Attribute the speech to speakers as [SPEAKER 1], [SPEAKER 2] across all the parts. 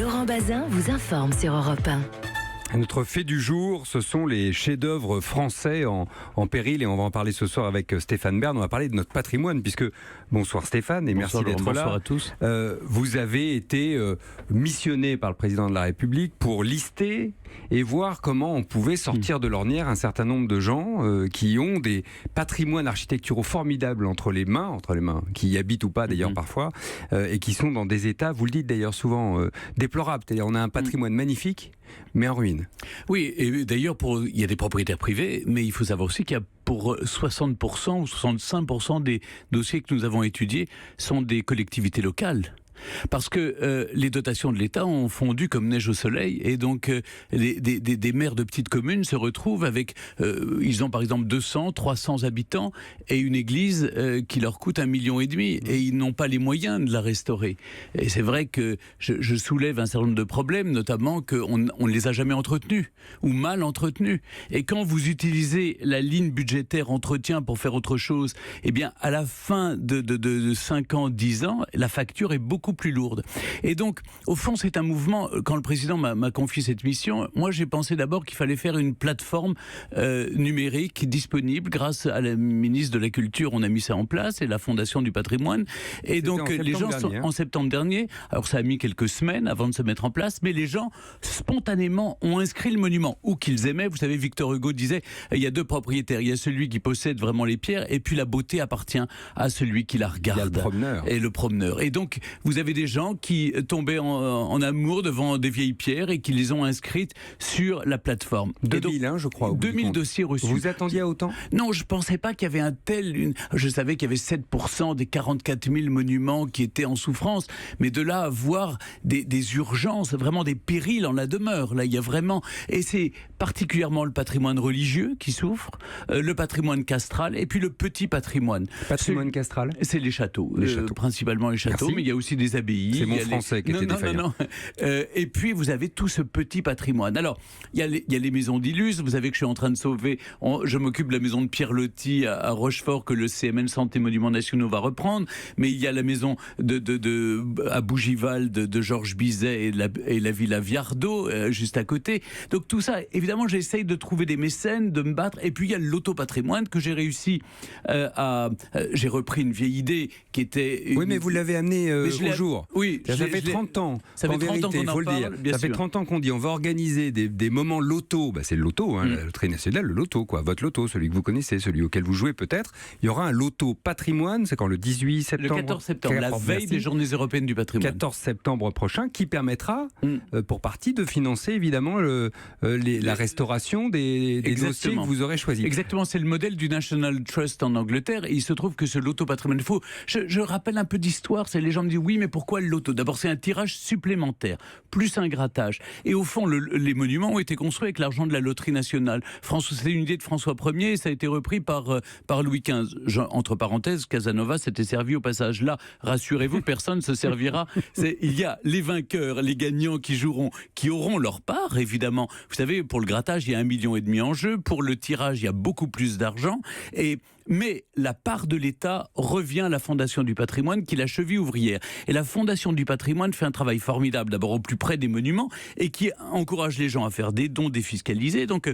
[SPEAKER 1] Laurent Bazin vous informe sur Europe 1.
[SPEAKER 2] Notre fait du jour, ce sont les chefs-d'œuvre français en péril, et on va en parler ce soir avec Stéphane Bern. On va parler de notre patrimoine, puisque, bonsoir Stéphane, et
[SPEAKER 3] bonsoir,
[SPEAKER 2] merci d'être là.
[SPEAKER 3] Bonsoir à tous.
[SPEAKER 2] Vous avez été missionné par le président de la République pour lister et voir comment on pouvait sortir de l'ornière un certain nombre de gens qui ont des patrimoines architecturaux formidables entre les mains, qui y habitent ou pas d'ailleurs parfois, et qui sont dans des états, vous le dites d'ailleurs souvent, déplorables. C'est-à-dire on a un patrimoine magnifique, mais en ruine.
[SPEAKER 3] Oui, et d'ailleurs, il y a des propriétaires privés, mais il faut savoir aussi qu'il y a pour 60% ou 65% des dossiers que nous avons étudiés sont des collectivités locales. Parce que les dotations de l'État ont fondu comme neige au soleil, et donc des maires de petites communes se retrouvent avec, ils ont par exemple 200, 300 habitants et une église qui leur coûte 1,5 million, et ils n'ont pas les moyens de la restaurer. Et c'est vrai que je soulève un certain nombre de problèmes, notamment qu'on ne les a jamais entretenus ou mal entretenus. Et quand vous utilisez la ligne budgétaire entretien pour faire autre chose, eh bien à la fin de 5 ans, 10 ans, la facture est beaucoup plus lourde. Et donc, au fond, c'est un mouvement. Quand le président m'a confié cette mission, moi j'ai pensé d'abord qu'il fallait faire une plateforme numérique disponible. Grâce à la ministre de la Culture, on a mis ça en place, et la Fondation du patrimoine. Et donc, les gens sont en septembre dernier. Alors, ça a mis quelques semaines avant de se mettre en place, mais les gens, spontanément, ont inscrit le monument, ou qu'ils aimaient. Vous savez, Victor Hugo disait, il y a deux propriétaires. Il y a celui qui possède vraiment les pierres, et puis la beauté appartient à celui qui la regarde.
[SPEAKER 2] Il y a le promeneur.
[SPEAKER 3] Et le promeneur. Et donc, vous avez des gens qui tombaient en amour devant des vieilles pierres et qui les ont inscrites sur la plateforme.
[SPEAKER 2] 2001, je crois.
[SPEAKER 3] 2000 dossiers reçus.
[SPEAKER 2] Vous attendiez à autant ?
[SPEAKER 3] Non, je ne pensais pas qu'il y avait un tel... Je savais qu'il y avait 7% des 44 000 monuments qui étaient en souffrance, mais de là à voir des urgences, vraiment des périls en la demeure. Là, il y a vraiment... Et c'est particulièrement le patrimoine religieux qui souffre, le patrimoine castral, et puis le petit patrimoine.
[SPEAKER 2] Patrimoine castral ?
[SPEAKER 3] C'est les châteaux. Principalement les châteaux,
[SPEAKER 2] Merci.
[SPEAKER 3] Mais il y a aussi des abbayes.
[SPEAKER 2] C'est mon français qui était défaillant.
[SPEAKER 3] Et puis vous avez tout ce petit patrimoine. Alors, il y a les maisons d'illustres. Vous savez que je suis en train de sauver. Je m'occupe de la maison de Pierre Loti à Rochefort, que le CMN Santé Monuments Nationaux va reprendre. Mais il y a la maison à Bougival de Georges Bizet et la Villa Viardot juste à côté. Donc tout ça, évidemment, j'essaye de trouver des mécènes, de me battre. Et puis il y a l'autopatrimoine que j'ai réussi j'ai repris une vieille idée qui était...
[SPEAKER 2] Oui, mais vous l'avez amené au jour.
[SPEAKER 3] Oui,
[SPEAKER 2] ça fait 30 ans.
[SPEAKER 3] Ça fait 30 ans qu'on en parle, bien sûr.
[SPEAKER 2] Ça fait 30 ans qu'on dit on va organiser des moments loto. C'est le loto, la loterie nationale, le loto, quoi. Votre loto, celui que vous connaissez, celui auquel vous jouez peut-être. Il y aura un loto patrimoine, c'est quand le 18 septembre.
[SPEAKER 3] Le 14 septembre, la veille des Journées européennes du patrimoine.
[SPEAKER 2] 14 septembre prochain, qui permettra, pour partie, de financer évidemment la restauration des dossiers que vous aurez choisis.
[SPEAKER 3] Exactement, c'est le modèle du National Trust en Angleterre. Et il se trouve que ce loto patrimoine, je rappelle un peu d'histoire. C'est les gens me disent oui, mais pourquoi le loto ? D'abord, c'est un tirage supplémentaire, plus un grattage. Et au fond, les monuments ont été construits avec l'argent de la loterie nationale. C'était une idée de François Ier, et ça a été repris par Louis XV. Entre parenthèses, Casanova s'était servi au passage. Là, rassurez-vous, personne ne se servira. Il y a les vainqueurs, les gagnants qui auront leur part, évidemment. Vous savez, pour le grattage, il y a 1,5 million en jeu. Pour le tirage, il y a beaucoup plus d'argent. Mais la part de l'État revient à la Fondation du patrimoine, qui est la cheville ouvrière. Et la Fondation du patrimoine fait un travail formidable, d'abord au plus près des monuments, et qui encourage les gens à faire des dons défiscalisés. Donc,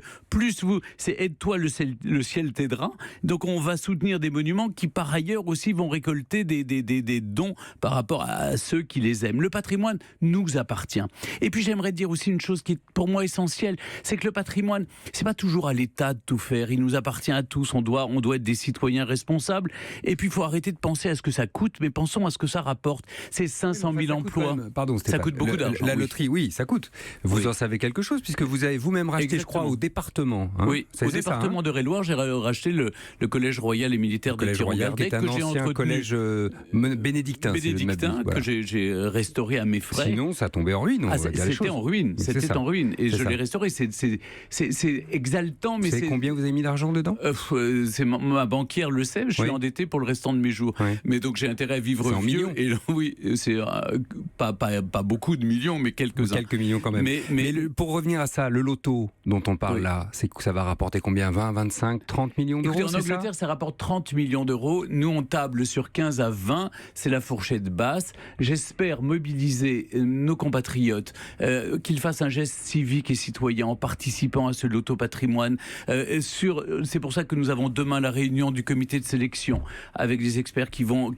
[SPEAKER 3] c'est aide-toi, le ciel t'aidera. Donc, on va soutenir des monuments qui, par ailleurs, aussi vont récolter des dons par rapport à ceux qui les aiment. Le patrimoine nous appartient. Et puis, j'aimerais dire aussi une chose qui est pour moi essentielle, c'est que le patrimoine, c'est pas toujours à l'État de tout faire. Il nous appartient à tous. On doit être des citoyens responsables. Et puis, il faut arrêter de penser à ce que ça coûte, mais pensons à ce que ça rapporte. C'est 500 000 emplois.
[SPEAKER 2] Pardon,
[SPEAKER 3] ça coûte beaucoup d'argent.
[SPEAKER 2] La loterie, oui, ça coûte. Vous en savez quelque chose, puisque vous avez vous-même racheté, je crois, au département.
[SPEAKER 3] Oui, au département de Réloir, j'ai racheté le Collège Royal et Militaire de Thiron-Gardec,
[SPEAKER 2] qui est un ancien collège bénédictin.
[SPEAKER 3] Que j'ai restauré à mes frais.
[SPEAKER 2] Sinon, ça tombait en ruine.
[SPEAKER 3] C'était en ruine. C'était en ruine. Et je l'ai restauré. C'est exaltant. Mais
[SPEAKER 2] combien vous avez mis d'argent dedans ?
[SPEAKER 3] C'est ma banquière le sait, je suis endetté pour le restant de mes jours.
[SPEAKER 2] Oui.
[SPEAKER 3] Mais donc j'ai intérêt à vivre vieux. Et oui, c'est pas beaucoup de millions, mais quelques-uns.
[SPEAKER 2] Quelques millions quand même. Mais pour revenir à ça, le loto dont on parle là, c'est que ça va rapporter combien? 20, 25, 30 millions d'euros?
[SPEAKER 3] Écoutez, en Angleterre, ça rapporte 30 millions d'euros. Nous, on table sur 15 à 20. C'est la fourchette basse. J'espère mobiliser nos compatriotes, qu'ils fassent un geste civique et citoyen en participant à ce loto patrimoine. C'est pour ça que nous avons demain la réunion du comité de sélection avec des experts qui vont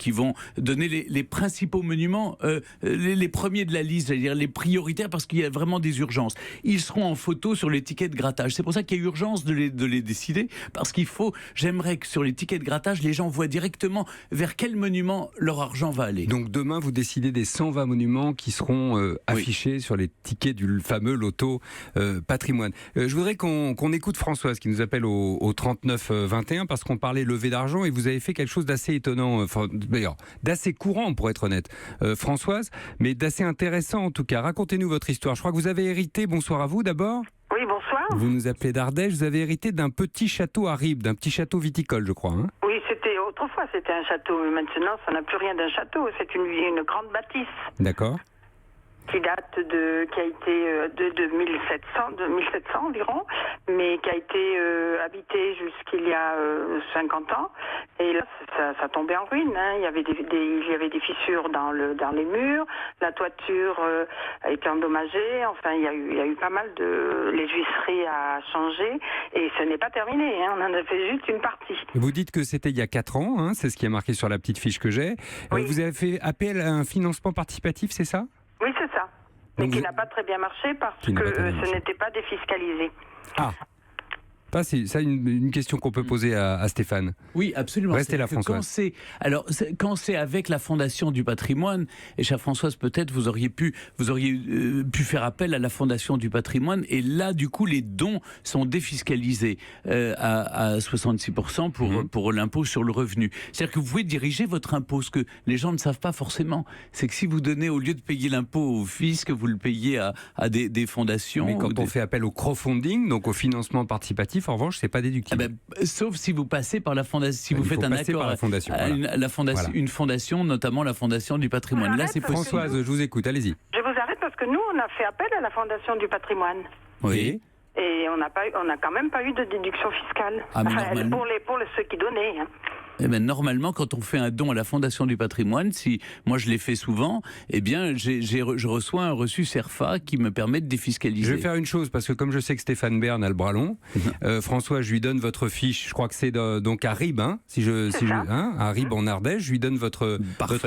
[SPEAKER 3] donner les principaux monuments, les premiers de la liste, c'est-à-dire les prioritaires, parce qu'il y a vraiment des urgences. Ils seront en photo sur les tickets de grattage. C'est pour ça qu'il y a urgence de les décider, parce j'aimerais que sur les tickets de grattage, les gens voient directement vers quel monument leur argent va aller.
[SPEAKER 2] Donc demain, vous décidez des 120 monuments qui seront affichés sur les tickets du fameux loto patrimoine. Je voudrais qu'on écoute Françoise qui nous appelle au 39 21 parce qu'on parlait levée d'argent et vous avez fait quelque chose d'assez étonnant, d'ailleurs d'assez courant pour être honnête, Françoise, mais d'assez intéressant en tout cas. Racontez-nous votre histoire. Je crois que vous avez hérité, bonsoir à vous d'abord.
[SPEAKER 4] Oui, bonsoir.
[SPEAKER 2] Vous nous appelez d'Ardèche, vous avez hérité d'un petit château à Ribes, d'un petit château viticole je crois.
[SPEAKER 4] Oui, autrefois c'était un château, mais maintenant ça n'a plus rien d'un château, c'est une grande bâtisse.
[SPEAKER 2] D'accord.
[SPEAKER 4] Qui a été de 1700 environ, mais qui a été habité jusqu'il y a 50 ans. Et là, ça tombait en ruine. Hein. Il y avait des fissures dans les murs, la toiture a été endommagée. Enfin, il y a eu pas mal les huisseries à changer, et ce n'est pas terminé. Hein. On en a fait juste une partie.
[SPEAKER 2] Vous dites que c'était il y a 4 ans, hein, c'est ce qui est marqué sur la petite fiche que j'ai.
[SPEAKER 4] Oui.
[SPEAKER 2] Vous avez fait appel à un financement participatif, c'est ça ?
[SPEAKER 4] Oui, c'est ça. Mais qui n'a pas très bien marché parce que ce n'était pas défiscalisé.
[SPEAKER 2] Ah, c'est une question qu'on peut poser à Stéphane.
[SPEAKER 3] Oui, absolument.
[SPEAKER 2] Restez là, Françoise.
[SPEAKER 3] Quand c'est avec la Fondation du patrimoine, et chère Françoise, peut-être vous auriez pu faire appel à la Fondation du patrimoine, et là, du coup, les dons sont défiscalisés à 66% pour l'impôt sur le revenu. C'est-à-dire que vous pouvez diriger votre impôt. Ce que les gens ne savent pas forcément, c'est que si vous donnez, au lieu de payer l'impôt au fisc, vous le payez à des fondations.
[SPEAKER 2] Mais quand on fait appel au crowdfunding, donc au financement participatif, en revanche, c'est pas déductible.
[SPEAKER 3] Sauf si vous passez par la fondation, si vous faites un accord
[SPEAKER 2] à
[SPEAKER 3] une fondation, notamment la Fondation du patrimoine. Là, c'est
[SPEAKER 2] Françoise, je vous écoute, allez-y.
[SPEAKER 4] Je vous arrête parce que nous, on a fait appel à la Fondation du patrimoine.
[SPEAKER 2] Oui.
[SPEAKER 4] Et on n'a quand même pas eu de déduction fiscale. Pour ceux qui donnaient. Hein.
[SPEAKER 3] Eh bien, normalement, quand on fait un don à la Fondation du patrimoine, si moi je l'ai fait souvent, eh bien, je reçois un reçu CERFA qui me permet de défiscaliser.
[SPEAKER 2] Je vais faire une chose, parce que comme je sais que Stéphane Bern a le bras long, François, je lui donne votre fiche, je crois que c'est donc à Ribes, hein, à Ribes en Ardèche, je lui donne votre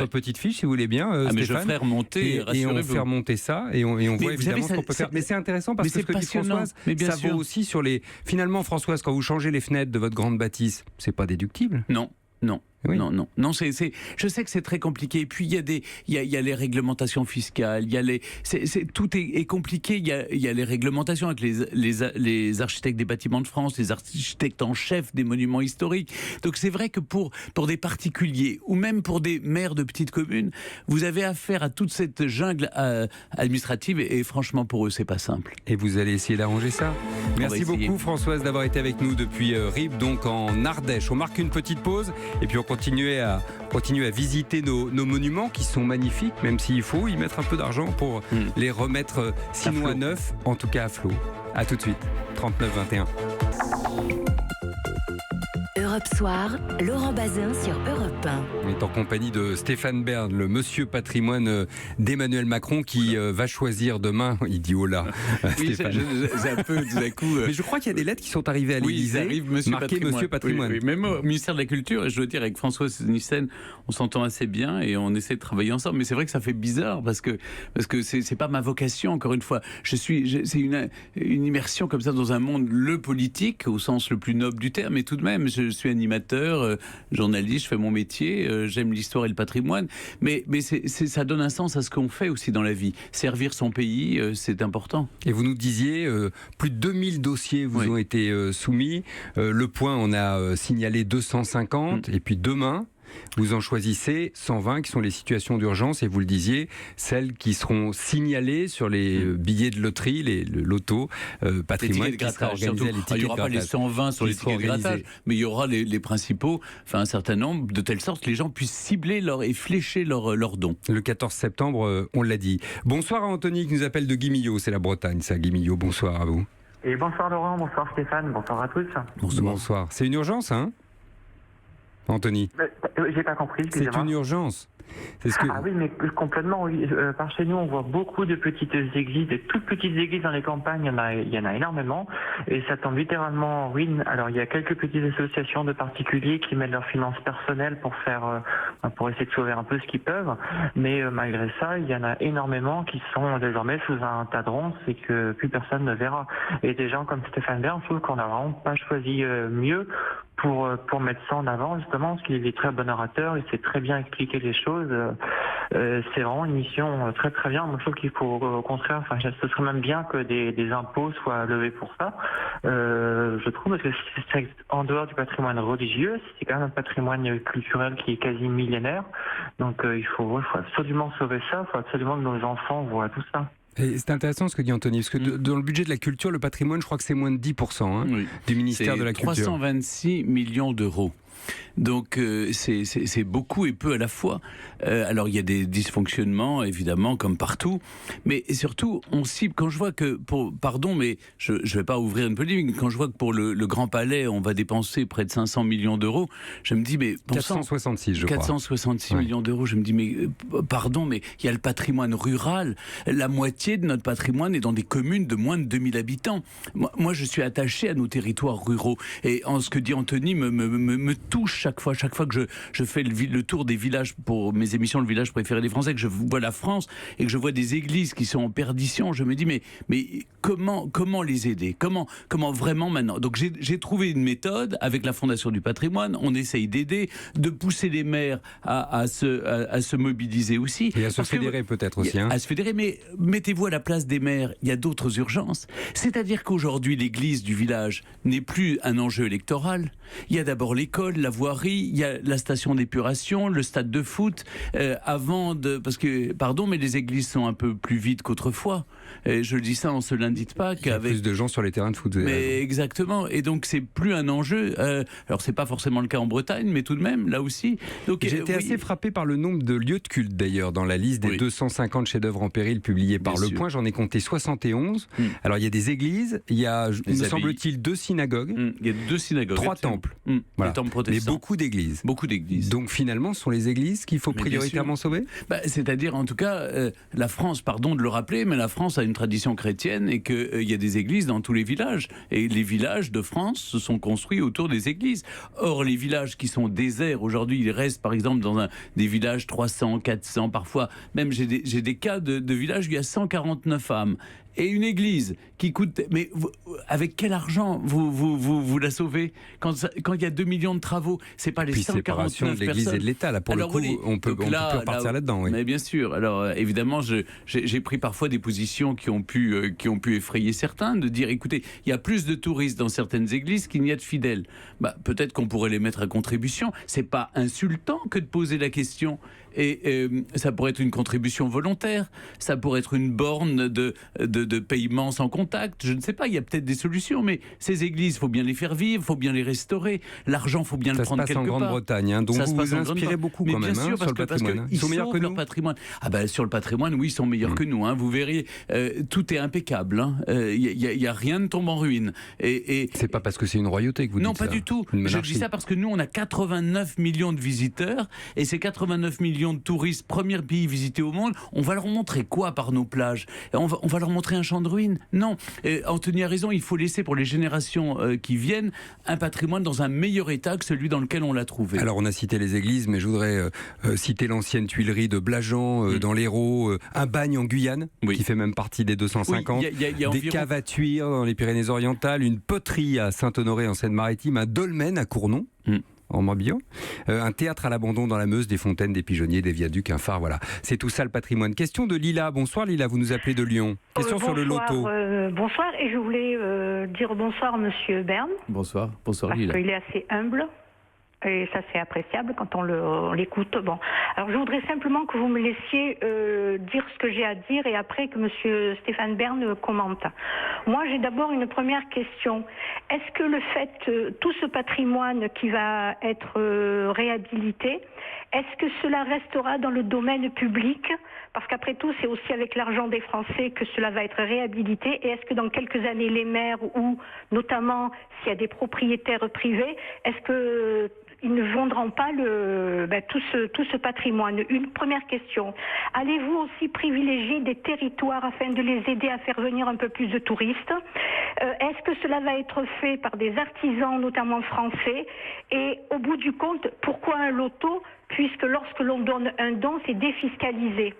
[SPEAKER 2] petite fiche, si vous voulez bien, Stéphane.
[SPEAKER 3] Mais je ferai remonter,
[SPEAKER 2] et on fait remonter ça, et on voit évidemment ce qu'on peut faire. Mais c'est intéressant, parce que ce que dit Françoise, ça vaut aussi sur les... Finalement, Françoise, quand vous changez les fenêtres de votre grande bâtisse, c'est pas déductible.
[SPEAKER 3] Non. Oui. Non, je sais que c'est très compliqué. Et puis il y a les réglementations fiscales, tout est compliqué. Il y a les réglementations avec les architectes des bâtiments de France, les architectes en chef des monuments historiques. Donc c'est vrai que pour des particuliers ou même pour des maires de petites communes, vous avez affaire à toute cette jungle administrative et franchement pour eux c'est pas simple.
[SPEAKER 2] Et vous allez essayer d'arranger ça. Merci beaucoup Françoise d'avoir été avec nous depuis Ribes, donc en Ardèche. On marque une petite pause et puis on continuer à visiter nos monuments qui sont magnifiques, même s'il faut y mettre un peu d'argent pour les remettre sinon à neuf, en tout cas à flot. A tout de suite, 39-21.
[SPEAKER 1] Europe Soir, Laurent Bazin sur Europe 1.
[SPEAKER 2] On est en compagnie de Stéphane Bern, le monsieur patrimoine d'Emmanuel Macron qui va choisir demain, il dit oh là,
[SPEAKER 3] oui, c'est un peu tout à coup...
[SPEAKER 2] Mais je crois qu'il y a des lettres qui sont arrivées à l'Élysée, marquées Monsieur Patrimoine.
[SPEAKER 3] Oui. Même au ministère de la Culture, et je dois dire avec François Nissen, on s'entend assez bien et on essaie de travailler ensemble, mais c'est vrai que ça fait bizarre parce que c'est pas ma vocation, encore une fois. C'est une immersion comme ça dans un monde, le politique, au sens le plus noble du terme, mais tout de même, je suis animateur, journaliste, je fais mon métier, j'aime l'histoire et le patrimoine, mais ça donne un sens à ce qu'on fait aussi dans la vie. Servir son pays, c'est important.
[SPEAKER 2] Et vous nous disiez, plus de 2000 dossiers vous ont été soumis. Le Point, on a signalé 250, et puis demain, Vous en choisissez 120 qui sont les situations d'urgence et vous le disiez, celles qui seront signalées sur les billets de loterie, le loto patrimoine
[SPEAKER 3] les tickets de
[SPEAKER 2] qui sera
[SPEAKER 3] grattage,
[SPEAKER 2] organisé à les tickets
[SPEAKER 3] il n'y aura
[SPEAKER 2] de
[SPEAKER 3] pas les
[SPEAKER 2] grattage.
[SPEAKER 3] 120 sur les tickets de grattage, mais il y aura les principaux, enfin un certain nombre, de telle sorte que les gens puissent cibler et flécher leurs dons.
[SPEAKER 2] Le 14 septembre, on l'a dit. Bonsoir à Anthony qui nous appelle de Guimillot, c'est la Bretagne, ça, Guimillot. Bonsoir à vous.
[SPEAKER 5] Et bonsoir Laurent, bonsoir Stéphane, bonsoir à tous.
[SPEAKER 2] Bonsoir. C'est une urgence, hein, Anthony?
[SPEAKER 5] J'ai pas compris,
[SPEAKER 2] C'est
[SPEAKER 5] excusez-moi.
[SPEAKER 2] une urgence. C'est ce que...
[SPEAKER 5] Ah oui, mais complètement, oui. Par chez nous, on voit beaucoup de petites églises, des toutes petites églises dans les campagnes, il y en a énormément, et ça tombe littéralement en ruine. Alors, il y a quelques petites associations de particuliers qui mettent leurs finances personnelles pour essayer de sauver un peu ce qu'ils peuvent, mais malgré ça, il y en a énormément qui sont désormais sous un tas de ronces et que plus personne ne verra. Et des gens comme Stéphane Bern, je trouve qu'on n'a vraiment pas choisi mieux pour mettre ça en avant, justement, parce qu'il est très bon orateur, il sait très bien expliquer les choses. C'est vraiment une mission très très bien. Moi, je trouve qu'il faut au contraire, ce serait même bien que des impôts soient levés pour ça. Je trouve, parce que c'est en dehors du patrimoine religieux, c'est quand même un patrimoine culturel qui est quasi millénaire. Donc il faut absolument sauver ça, il faut absolument que nos enfants voient tout ça.
[SPEAKER 2] Et c'est intéressant ce que dit Anthony, parce que dans le budget de la culture, le patrimoine, je crois que c'est moins de 10% du ministère de la Culture.
[SPEAKER 3] 326 millions d'euros. Donc c'est beaucoup et peu à la fois. Alors il y a des dysfonctionnements évidemment comme partout, mais surtout on cible. Quand je vois que pardon, mais je vais pas ouvrir une polémique. Quand je vois que pour le Grand Palais on va dépenser près de 500 millions d'euros, je me dis mais
[SPEAKER 2] 466 je crois.
[SPEAKER 3] 466 millions d'euros. Je me dis mais pardon, mais il y a le patrimoine rural. La moitié de notre patrimoine est dans des communes de moins de 2000 habitants. Moi je suis attaché à nos territoires ruraux et en ce que dit Anthony me touche chaque fois que je fais le tour des villages pour mes émissions Le Village préféré des Français, que je vois la France et que je vois des églises qui sont en perdition, je me dis mais comment les aider, comment vraiment maintenant. Donc j'ai trouvé une méthode avec la Fondation du Patrimoine. On essaye d'aider, de pousser les maires à se mobiliser aussi
[SPEAKER 2] et à se fédérer peut-être aussi.
[SPEAKER 3] À se fédérer, mais mettez-vous à la place des maires. Il y a d'autres urgences. C'est-à-dire qu'aujourd'hui l'église du village n'est plus un enjeu électoral. Il y a d'abord l'école, la voirie, il y a la station d'épuration, le stade de foot, parce que, pardon, mais les églises sont un peu plus vides qu'autrefois. Je le dis ça en ce lundi de Pâques.
[SPEAKER 2] Il y a plus de gens sur les terrains de foot.
[SPEAKER 3] Mais exactement, et donc c'est plus un enjeu. Alors c'est pas forcément le cas en Bretagne, mais tout de même, là aussi.
[SPEAKER 2] J'ai été assez frappé par le nombre de lieux de culte d'ailleurs, dans la liste des 250 chefs-d'œuvre en péril publiés par Le Point, j'en ai compté 71. Alors il y a des églises, il y a, me semble-t-il, 2 synagogues.
[SPEAKER 3] Il y a 2 synagogues.
[SPEAKER 2] 3 temples.
[SPEAKER 3] Voilà. Mais
[SPEAKER 2] beaucoup d'églises. Donc finalement, ce sont les églises qu'il faut prioritairement sauver ?
[SPEAKER 3] C'est-à-dire, en tout cas, la France, pardon de le rappeler, mais la France a une tradition chrétienne et qu'il y a des églises dans tous les villages. Et les villages de France se sont construits autour des églises. Or, les villages qui sont déserts, aujourd'hui, ils restent par exemple dans des villages 300, 400, parfois. Même j'ai des cas de villages où il y a 149 âmes. Et une église qui coûte... Mais avec quel argent vous la sauvez quand il y a 2 millions de travaux? C'est pas les 149 personnes.
[SPEAKER 2] De l'église et de l'État, là, pour le coup, on peut repartir là-dedans. Oui.
[SPEAKER 3] Mais bien sûr. Alors, évidemment, j'ai pris parfois des positions qui ont pu effrayer certains, de dire, écoutez, il y a plus de touristes dans certaines églises qu'il n'y a de fidèles. Peut-être qu'on pourrait les mettre à contribution. C'est pas insultant que de poser la question. Et ça pourrait être une contribution volontaire, ça pourrait être une borne de paiement sans contact, je ne sais pas, il y a peut-être des solutions, mais ces églises, il faut bien les faire vivre, il faut bien les restaurer, l'argent, il faut bien le prendre quelque part.
[SPEAKER 2] Ça se passe en Grande-Bretagne, donc vous vous inspirez beaucoup quand même sur le patrimoine.
[SPEAKER 3] Ils sont meilleurs que nous. Patrimoine. Sur le patrimoine, oui, ils sont meilleurs que nous, vous verriez, tout est impeccable, il n'y a rien ne tombe en ruine. Et
[SPEAKER 2] c'est pas parce que c'est une royauté que vous dites ça.
[SPEAKER 3] Non, pas du tout, je dis ça parce que nous, on a 89 millions de visiteurs, et ces 89 millions de touristes, premier pays visité au monde, on va leur montrer quoi par nos plages? On va leur montrer un champ de ruines? Non. Anthony a raison, il faut laisser pour les générations qui viennent un patrimoine dans un meilleur état que celui dans lequel on l'a trouvé.
[SPEAKER 2] Alors on a cité les églises, mais je voudrais citer l'ancienne tuilerie de Blajan dans l'Hérault, un bagne en Guyane, qui fait même partie des 250, des caves à Thuir dans les Pyrénées-Orientales, une poterie à Saint-Honoré en Seine-Maritime, un dolmen à Cournon. En Morbihan, un théâtre à l'abandon dans la Meuse, des fontaines, des pigeonniers, des viaducs, un phare, voilà. C'est tout ça le patrimoine. Question de Lila. Bonsoir Lila, vous nous appelez de Lyon. Question sur le loto.
[SPEAKER 6] Bonsoir, et je voulais dire bonsoir Monsieur Bern.
[SPEAKER 3] Bonsoir
[SPEAKER 6] parce
[SPEAKER 3] Lila.
[SPEAKER 6] qu'il est assez humble. Et ça, c'est appréciable quand on l'écoute. Bon. Alors, je voudrais simplement que vous me laissiez dire ce que j'ai à dire et après que M. Stéphane Bern commente. Moi, j'ai d'abord une première question. Est-ce que le fait, tout ce patrimoine qui va être réhabilité, est-ce que cela restera dans le domaine public ? Parce qu'après tout, c'est aussi avec l'argent des Français que cela va être réhabilité. Et est-ce que dans quelques années, les maires ou notamment s'il y a des propriétaires privés, est-ce que ils ne vendront pas tout ce patrimoine? Une première question. Allez-vous aussi privilégier des territoires afin de les aider à faire venir un peu plus de touristes? Est-ce que cela va être fait par des artisans, notamment français? Et au bout du compte, pourquoi un loto? Puisque lorsque l'on donne un don, c'est défiscalisé.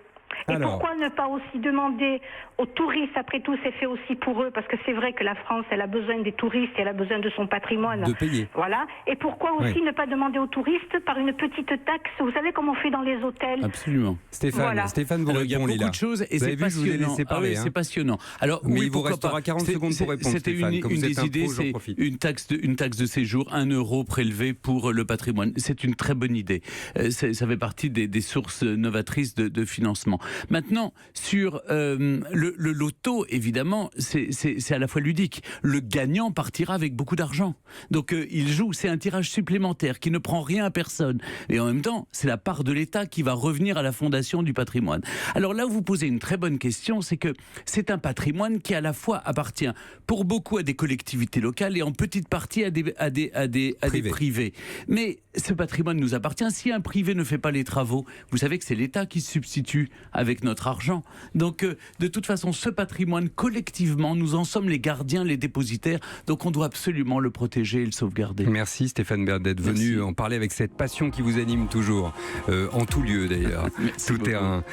[SPEAKER 6] Et pourquoi ne pas aussi demander aux touristes, après tout c'est fait aussi pour eux, parce que c'est vrai que la France elle a besoin des touristes, elle a besoin de son patrimoine.
[SPEAKER 2] De payer.
[SPEAKER 6] Voilà. Et pourquoi aussi ne pas demander aux touristes par une petite taxe, vous savez comme on fait dans les hôtels.
[SPEAKER 3] Absolument.
[SPEAKER 2] Stéphane vous
[SPEAKER 3] alors, il y a
[SPEAKER 2] répond,
[SPEAKER 3] beaucoup
[SPEAKER 2] Lila.
[SPEAKER 3] de choses et
[SPEAKER 2] vous
[SPEAKER 3] c'est
[SPEAKER 2] avez vu, je vous ai
[SPEAKER 3] passionnant.
[SPEAKER 2] laissé parler,
[SPEAKER 3] C'est passionnant. Alors,
[SPEAKER 2] mais
[SPEAKER 3] oui,
[SPEAKER 2] il vous restera 40 secondes pour répondre,
[SPEAKER 3] C'était
[SPEAKER 2] Stéphane. Comme
[SPEAKER 3] une
[SPEAKER 2] vous êtes
[SPEAKER 3] des
[SPEAKER 2] un
[SPEAKER 3] idées,
[SPEAKER 2] pro, j'en
[SPEAKER 3] c'est
[SPEAKER 2] profite.
[SPEAKER 3] une taxe de séjour, 1 euro prélevé pour le patrimoine. C'est une très bonne idée. Ça fait partie des sources novatrices de financement. Maintenant, sur le loto, évidemment, c'est à la fois ludique. Le gagnant partira avec beaucoup d'argent. Donc il joue, c'est un tirage supplémentaire qui ne prend rien à personne. Et en même temps, c'est la part de l'État qui va revenir à la Fondation du patrimoine. Alors là, vous posez une très bonne question, c'est que c'est un patrimoine qui à la fois appartient pour beaucoup à des collectivités locales et en petite partie à des privés. Mais ce patrimoine nous appartient. Si un privé ne fait pas les travaux, vous savez que c'est l'État qui se substitue avec notre argent. Donc, de toute façon, ce patrimoine, collectivement, nous en sommes les gardiens, les dépositaires. Donc, on doit absolument le protéger et le sauvegarder.
[SPEAKER 2] Merci Stéphane Bern d'être venu en parler avec cette passion qui vous anime toujours, en tout lieu d'ailleurs, tout terrain.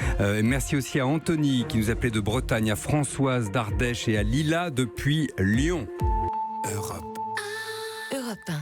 [SPEAKER 2] Merci aussi à Anthony qui nous appelait de Bretagne, à Françoise d'Ardèche et à Lila depuis Lyon.
[SPEAKER 1] Europe 1.